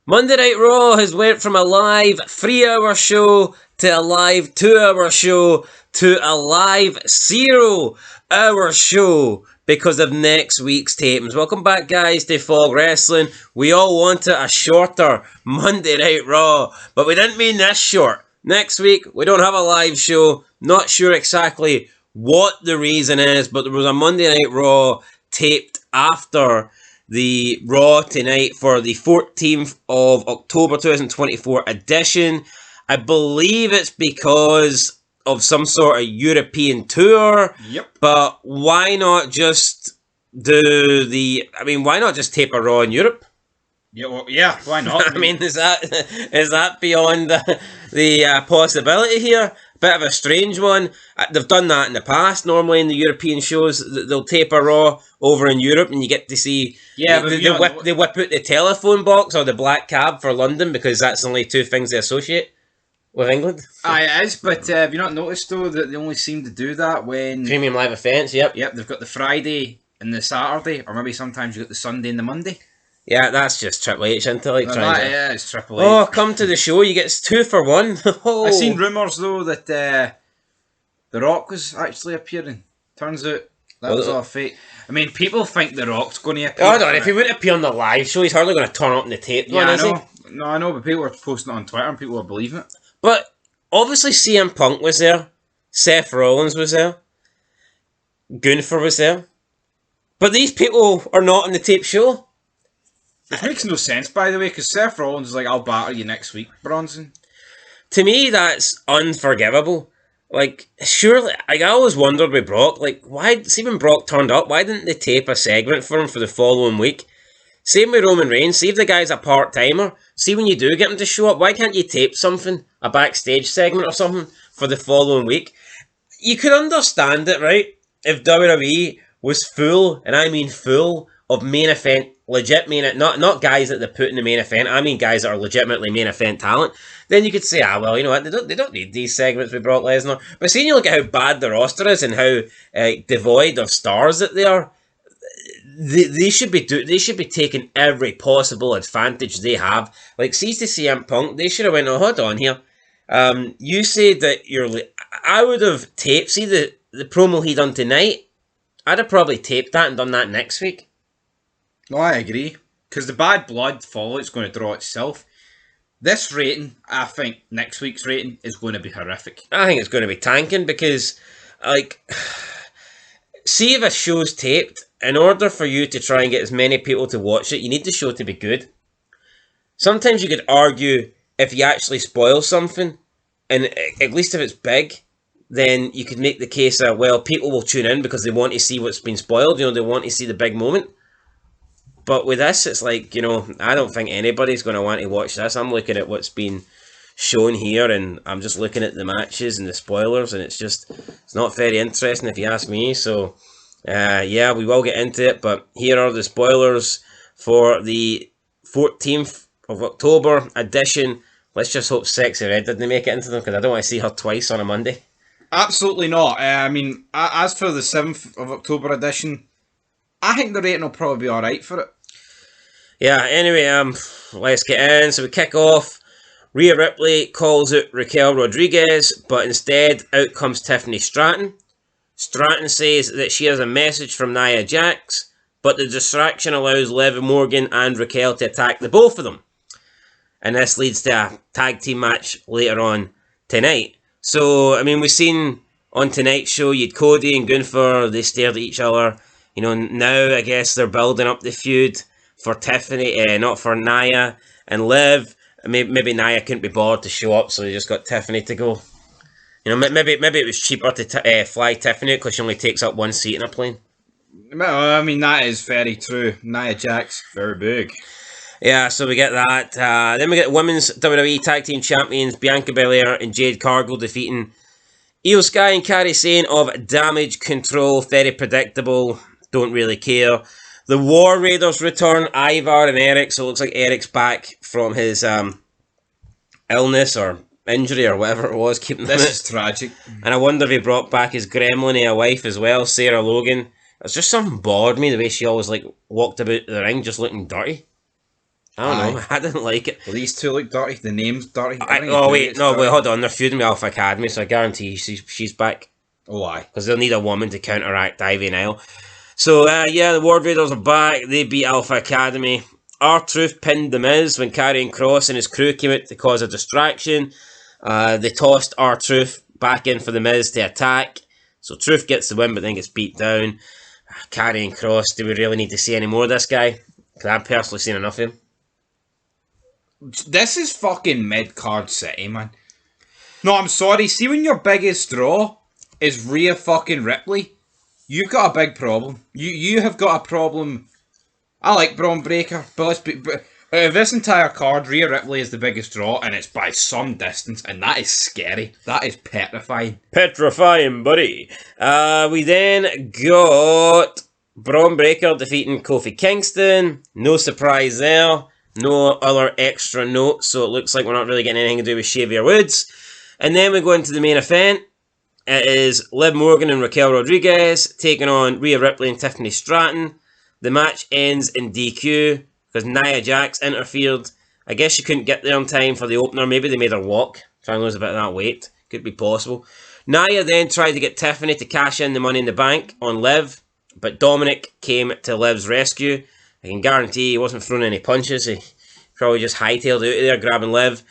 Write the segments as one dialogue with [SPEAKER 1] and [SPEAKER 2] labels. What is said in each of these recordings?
[SPEAKER 1] Monday Night Raw has went from a live 3-hour show to a live 2-hour show to a live 0-hour show because of next week's tapings. Welcome back, guys, to Fog Wrestling. We all wanted a shorter Monday Night Raw, but we didn't mean this short. Next week, we don't have a live show. Not sure exactly what the reason is, but there was a Monday Night Raw taped after the Raw tonight for the 14th of October 2024 edition. I believe it's because of some sort of European tour.
[SPEAKER 2] Yep.
[SPEAKER 1] But why not just why not just tape a Raw in Europe?
[SPEAKER 2] Yeah, why not?
[SPEAKER 1] I mean, is that beyond the possibility here? Bit of a strange one. They've done that in the past. Normally in the European shows, they'll tape a Raw over in Europe, and you get to see. Yeah, they whip out the telephone box or the black cab for London because that's only two things they associate with England.
[SPEAKER 2] It is, but have you not noticed though that they only seem to do that when
[SPEAKER 1] premium live events? Yep,
[SPEAKER 2] they've got the Friday and the Saturday, or maybe sometimes you got the Sunday and the Monday.
[SPEAKER 1] Yeah, that's just Triple H, isn't it?
[SPEAKER 2] Yeah, it's Triple H.
[SPEAKER 1] Oh, come to the show, you get 2 for 1.
[SPEAKER 2] I've seen rumours, though, that The Rock was actually appearing. Turns out that was all fake. I mean, people think The Rock's going to appear.
[SPEAKER 1] Hold on, if he wouldn't appear on the live show, he's hardly going to turn up in the tape.
[SPEAKER 2] Yeah, I know. No, I know, but people were posting it on Twitter and people were believing it.
[SPEAKER 1] But obviously CM Punk was there. Seth Rollins was there. Gunther was there. But these people are not on the tape show.
[SPEAKER 2] It makes no sense, by the way, because Seth Rollins is like, I'll batter you next week, Bronson.
[SPEAKER 1] To me, that's unforgivable. Like, surely, I always wondered with Brock, like, why, see when Brock turned up, why didn't they tape a segment for him for the following week? Same with Roman Reigns, see if the guy's a part-timer, see when you do get him to show up, why can't you tape something, a backstage segment or something, for the following week? You could understand it, right, if WWE was full, and I mean full, of main event, legit main event, not guys that they put in the main event, I mean guys that are legitimately main event talent, then you could say, well, you know what, they don't need these segments with Brock Lesnar. But seeing you look at how bad the roster is and how devoid of stars that they are, they should be taking every possible advantage they have. Like, see to CM Punk, they should have went, oh, hold on here. You said that I would have taped, see the promo he done tonight, I'd have probably taped that and done that next week.
[SPEAKER 2] No, I agree. Because the bad blood fallout's going to draw itself. This rating, I think next week's rating is going to be horrific.
[SPEAKER 1] I think it's going to be tanking because, like, see if a show's taped, in order for you to try and get as many people to watch it, you need the show to be good. Sometimes you could argue if you actually spoil something, and at least if it's big, then you could make the case that, well, people will tune in because they want to see what's been spoiled, you know, they want to see the big moment. But with this, it's like, you know, I don't think anybody's going to want to watch this. I'm looking at what's been shown here, and I'm just looking at the matches and the spoilers, and it's not very interesting if you ask me. So, yeah, we will get into it, but here are the spoilers for the 14th of October edition. Let's just hope Sexy Red didn't make it into them, because I don't want to see her twice on a Monday.
[SPEAKER 2] Absolutely not. I mean, as for the 7th of October edition, I think the rating will probably be alright for it.
[SPEAKER 1] Yeah, anyway, let's get in. So we kick off. Rhea Ripley calls out Raquel Rodriguez, but instead out comes Tiffany Stratton. Stratton says that she has a message from Nia Jax, but the distraction allows Liv Morgan and Raquel to attack the both of them. And this leads to a tag team match later on tonight. So, I mean, we've seen on tonight's show, you had Cody and Gunther, they stared at each other. You know, now I guess they're building up the feud for Tiffany, not for Nia and Liv. Maybe Nia couldn't be bothered to show up, so they just got Tiffany to go. You know, maybe it was cheaper to fly Tiffany because she only takes up one seat in a plane.
[SPEAKER 2] I mean, that is very true. Nia Jax, very big.
[SPEAKER 1] Yeah, so we get that. Then we get women's WWE Tag Team Champions Bianca Belair and Jade Cargill defeating Io Sky and Kairi Sane of Damage Control. Very predictable. Don't really care. The War Raiders return, Ivar and Eric. So it looks like Eric's back from his illness or injury or whatever it was.
[SPEAKER 2] This is tragic.
[SPEAKER 1] And I wonder if he brought back his gremlin wife as well, Sarah Logan. It's just something bothered me, the way she always like walked about the ring just looking dirty. I don't know. I didn't like it.
[SPEAKER 2] Well, these two look dirty. The name's dirty.
[SPEAKER 1] Wait, hold on. They're feuding with Alpha Academy, so I guarantee she's back.
[SPEAKER 2] Oh, why?
[SPEAKER 1] Because they'll need a woman to counteract Ivy Nile. So, the Ward Raiders are back. They beat Alpha Academy. R-Truth pinned The Miz when Karrion Kross and his crew came out to cause a distraction. They tossed R-Truth back in for The Miz to attack. So Truth gets the win, but then gets beat down. Karrion Kross, do we really need to see any more of this guy? Because I've personally seen enough of him.
[SPEAKER 2] This is fucking mid-card city, man. No, I'm sorry. See, when your biggest draw is Rhea fucking Ripley, you've got a big problem. You have got a problem. I like Braun Breaker, but let's be... this entire card, Rhea Ripley is the biggest draw, and it's by some distance, and that is scary. That is petrifying.
[SPEAKER 1] Petrifying, buddy. We then got Braun Breaker defeating Kofi Kingston. No surprise there. No other extra notes, so it looks like we're not really getting anything to do with Xavier Woods. And then we go into the main event. It is Liv Morgan and Raquel Rodriguez taking on Rhea Ripley and Tiffany Stratton. The match ends in DQ because Nia Jax interfered. I guess she couldn't get there in time for the opener. Maybe they made her walk, try and lose a bit of that weight. Could be possible. Nia then tried to get Tiffany to cash in the Money in the Bank on Liv, but Dominic came to Liv's rescue. I can guarantee he wasn't throwing any punches. He probably just hightailed out of there, grabbing Liv.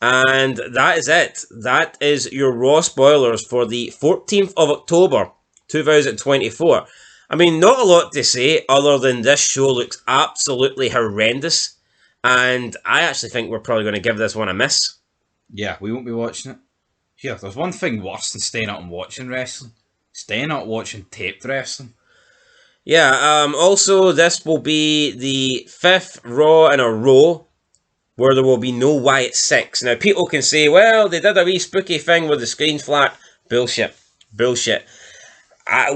[SPEAKER 1] And that is it. That is your Raw spoilers for the 14th of October, 2024. I mean, not a lot to say other than this show looks absolutely horrendous. And I actually think we're probably going to give this one a miss.
[SPEAKER 2] Yeah, we won't be watching it. Yeah, there's one thing worse than staying up and watching wrestling. Staying up watching taped wrestling.
[SPEAKER 1] Yeah, also this will be the 5th Raw in a row where there will be no Wyatt Sicks. Now, people can say, well, they did a wee spooky thing with the screen's flat. Bullshit.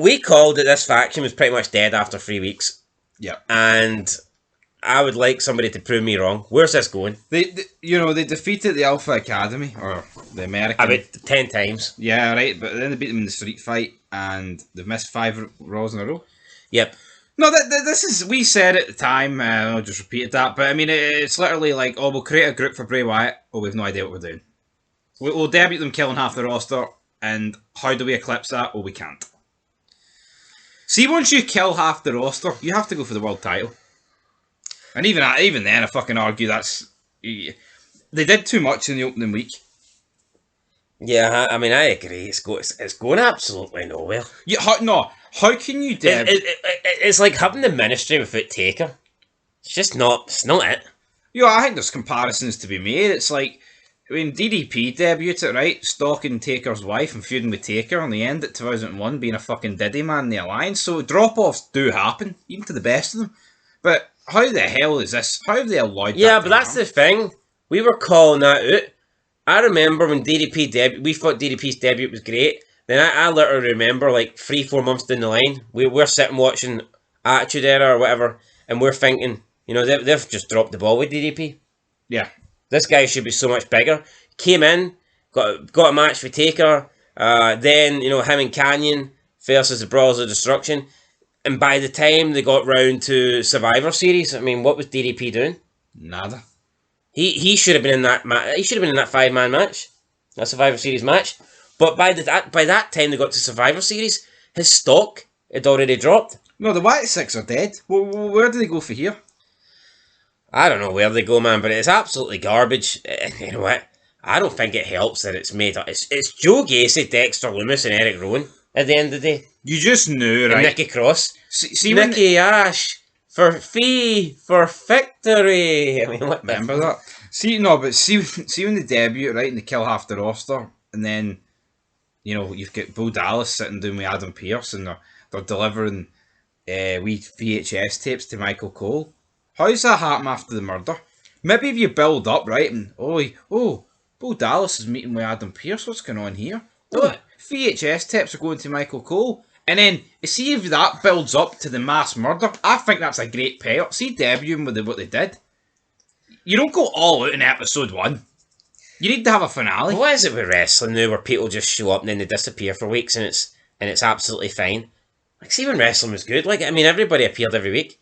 [SPEAKER 1] We called it this faction was pretty much dead after 3 weeks.
[SPEAKER 2] Yeah.
[SPEAKER 1] And I would like somebody to prove me wrong. Where's this going?
[SPEAKER 2] They defeated the Alpha Academy, or the American.
[SPEAKER 1] About 10 times.
[SPEAKER 2] Yeah, right, but then they beat them in the street fight, and they've missed 5 Raws in a row.
[SPEAKER 1] Yep.
[SPEAKER 2] No, this is, we said at the time, I'll just repeat that, but I mean, it's literally like, oh, we'll create a group for Bray Wyatt, we've no idea what we're doing. We'll debut them killing half the roster, and how do we eclipse that? Well, we can't. See, once you kill half the roster, you have to go for the world title. And even then, I fucking argue that's... They did too much in the opening week.
[SPEAKER 1] Yeah, I mean, I agree. It's going absolutely nowhere.
[SPEAKER 2] Yeah, how can you...
[SPEAKER 1] It's like having the ministry without Taker. It's just not... It's not it.
[SPEAKER 2] Yeah, I think there's comparisons to be made. It's like... I mean, DDP debuted, right? Stalking Taker's wife and feuding with Taker, and the end at 2001 being a fucking Diddy man in the Alliance. So drop-offs do happen, even to the best of them. But how the hell is this? How have they allowed that?
[SPEAKER 1] Yeah, but that's the thing. We were calling that out. I remember when DDP debuted, we thought DDP's debut was great. Then I literally remember, like, 3-4 months down the line, we're sitting watching Attitude Era or whatever, and we're thinking, you know, they've just dropped the ball with DDP.
[SPEAKER 2] Yeah.
[SPEAKER 1] This guy should be so much bigger. Came in, got a match for Taker, then, you know, him and Canyon versus the Brawls of Destruction. And by the time they got round to Survivor Series, I mean, what was DDP doing?
[SPEAKER 2] Nada.
[SPEAKER 1] He should have been in that he should have been in that 5-man match, that Survivor Series match. But by that time they got to Survivor Series, his stock had already dropped.
[SPEAKER 2] No, the Wyatt Sicks are dead. Where do they go for here?
[SPEAKER 1] I don't know where they go, man, but it's absolutely garbage. You know what? I don't think it helps that it's made up. It's Joe Gacy, Dexter Lumis, and Eric Rowan at the end of the day.
[SPEAKER 2] You just knew, right?
[SPEAKER 1] And Nikki Cross.
[SPEAKER 2] See
[SPEAKER 1] Nikki Ash for victory. I mean, what?
[SPEAKER 2] Remember that? See when they debut, right, and they kill half the roster, and then, you know, you've got Bo Dallas sitting down with Adam Pearce, and they're delivering wee VHS tapes to Michael Cole. How's that happen after the murder? Maybe if you build up, right, and Bo Dallas is meeting with Adam Pearce, what's going on here? Oh, VHS tapes are going to Michael Cole. And then, see if that builds up to the mass murder. I think that's a great payoff. See debuting with what they did. You don't go all out in episode 1. You need to have a finale.
[SPEAKER 1] What is it with wrestling now where people just show up and then they disappear for weeks and it's absolutely fine? Like, see when wrestling was good, like, I mean, everybody appeared every week.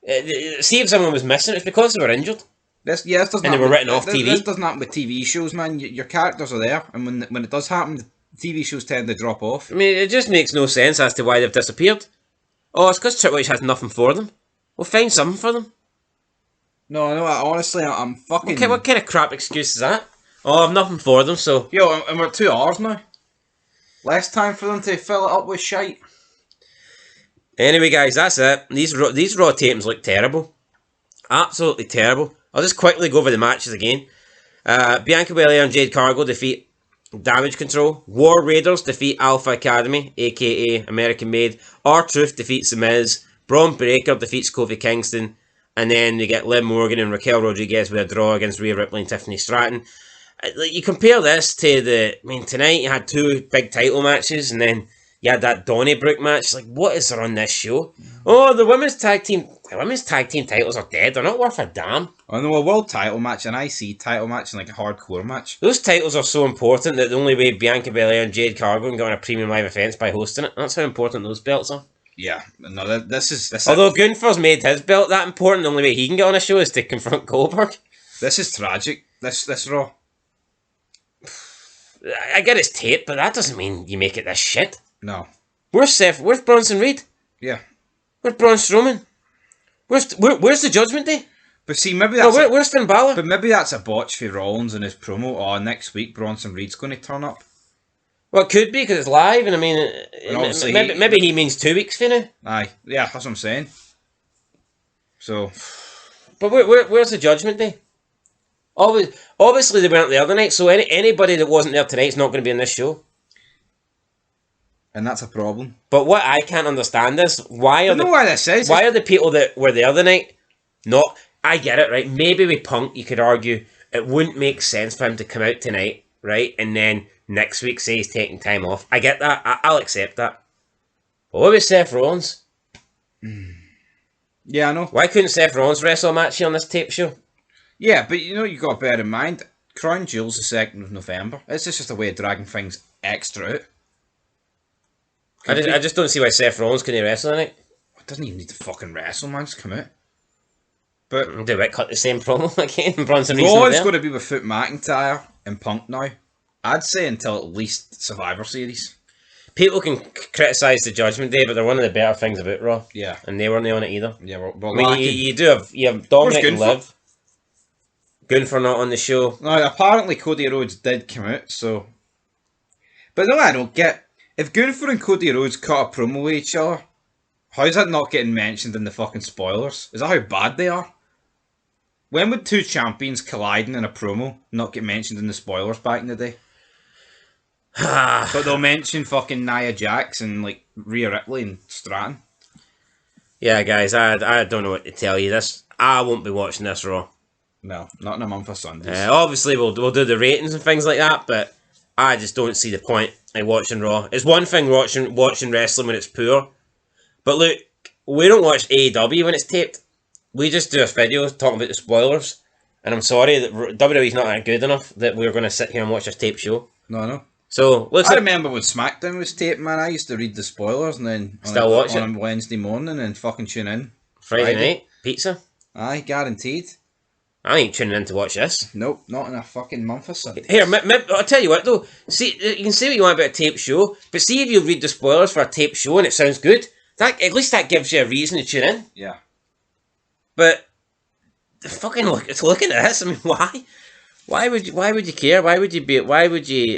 [SPEAKER 1] See if someone was missing, it's because they were injured.
[SPEAKER 2] This doesn't.
[SPEAKER 1] And they were written off TV.
[SPEAKER 2] This doesn't happen with TV shows, man. Your characters are there, and when it does happen, the TV shows tend to drop off.
[SPEAKER 1] I mean, it just makes no sense as to why they've disappeared. Oh, it's because Triple H has nothing for them. Well, find something for them.
[SPEAKER 2] No, honestly, I'm fucking...
[SPEAKER 1] Okay, what kind of crap excuse is that? Oh, I've nothing for them, so...
[SPEAKER 2] Yo, and we're at 2 hours now. Less time for them to fill it up with shite.
[SPEAKER 1] Anyway, guys, that's it. These Raw tapings look terrible. Absolutely terrible. I'll just quickly go over the matches again. Bianca Belair and Jade Cargill defeat Damage Control. War Raiders defeat Alpha Academy, a.k.a. American Made. R-Truth defeats The Miz. Braun Breaker defeats Kofi Kingston. And then you get Liv Morgan and Raquel Rodriguez with a draw against Rhea Ripley and Tiffany Stratton. You compare this to tonight you had 2 big title matches, and then you had that Donnybrook match. Like, what is there on this show? Oh, the women's tag team titles are dead. They're not worth a damn.
[SPEAKER 2] I know, a world title match, an IC title match, and like a hardcore match.
[SPEAKER 1] Those titles are so important that the only way Bianca Belair and Jade Cargill can get on a premium live event is by hosting it. That's how important those belts are.
[SPEAKER 2] Yeah, no, this is...
[SPEAKER 1] Although Gunther's made his belt that important, the only way he can get on a show is to confront Goldberg.
[SPEAKER 2] This is tragic, this Raw.
[SPEAKER 1] I get it's tape, but that doesn't mean you make it this shit.
[SPEAKER 2] No.
[SPEAKER 1] Where's Bronson Reed?
[SPEAKER 2] Yeah.
[SPEAKER 1] Where's Braun Strowman? Where's the Judgment Day?
[SPEAKER 2] But see, maybe that's...
[SPEAKER 1] where's Finn Balor?
[SPEAKER 2] But maybe that's a botch for Rollins and his promo. Oh, next week Bronson Reed's going to turn up.
[SPEAKER 1] Well, it could be because it's live, and I mean, maybe he means 2 weeks for now.
[SPEAKER 2] Aye, yeah, that's what I'm saying. So,
[SPEAKER 1] but where's the Judgment Day? Obviously they weren't there the night, so anybody that wasn't there tonight is not going to be in this show.
[SPEAKER 2] And that's a problem.
[SPEAKER 1] But what I can't understand is why are the people that were there the night not? I get it, right? Maybe with Punk, you could argue it wouldn't make sense for him to come out tonight, right, and then next week say he's taking time off. I get that. I'll accept that. But what about Seth Rollins?
[SPEAKER 2] Yeah, I know.
[SPEAKER 1] Why couldn't Seth Rollins wrestle a match here on this tape show?
[SPEAKER 2] Yeah, but you got to bear in mind, Crown Jewel's the 2nd of November. It's just a way of dragging things extra out.
[SPEAKER 1] I just don't see why Seth Rollins couldn't wrestle tonight.
[SPEAKER 2] It doesn't even need to fucking wrestle, man. Just come out. But
[SPEAKER 1] do it cut the same promo again. Bronson Reed's
[SPEAKER 2] Raw is going to be with Foot McIntyre and Punk now. I'd say until at least Survivor Series.
[SPEAKER 1] People can criticise the Judgment Day, but they're one of the better things about Raw.
[SPEAKER 2] Yeah,
[SPEAKER 1] and they weren't on it either.
[SPEAKER 2] Yeah,
[SPEAKER 1] you have Dominic and Liv. Gunther not on the show.
[SPEAKER 2] No, apparently Cody Rhodes did come out. So, but no, I don't get. If Gunther and Cody Rhodes cut a promo with each other, how's that not getting mentioned in the fucking spoilers? Is that how bad they are? When would 2 champions colliding in a promo not get mentioned in the spoilers back in the day? But they'll mention fucking Nia Jax and like Rhea Ripley and Stratton.
[SPEAKER 1] Yeah, guys, I don't know what to tell you. I won't be watching this Raw.
[SPEAKER 2] No, not in a month of Sundays.
[SPEAKER 1] Obviously, we'll do the ratings and things like that, but I just don't see the point in watching Raw. It's one thing watching wrestling when it's poor, but look, we don't watch AEW when it's taped. We just do a video talking about the spoilers, and I'm sorry that WWE's not that good enough that we're going to sit here and watch this tape show.
[SPEAKER 2] No.
[SPEAKER 1] So
[SPEAKER 2] I remember when SmackDown was taped, man. I used to read the spoilers and then
[SPEAKER 1] watch
[SPEAKER 2] it on Wednesday morning and fucking tune in.
[SPEAKER 1] Friday night pizza.
[SPEAKER 2] Aye, guaranteed.
[SPEAKER 1] I ain't tuning in to watch this.
[SPEAKER 2] Nope, not in a fucking month or so.
[SPEAKER 1] Here, I'll tell you what though. See, you can say what you want about a tape show, but see if you read the spoilers for a tape show and it sounds good, at least that gives you a reason to tune in.
[SPEAKER 2] Yeah.
[SPEAKER 1] But fucking look at this. I mean, why? Why would you care? Why would you?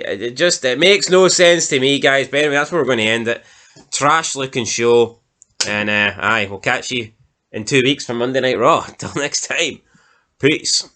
[SPEAKER 1] It makes no sense to me, guys. But anyway, that's where we're going to end it. Trash looking show, and we'll catch you in 2 weeks for Monday Night Raw. Till next time, peace.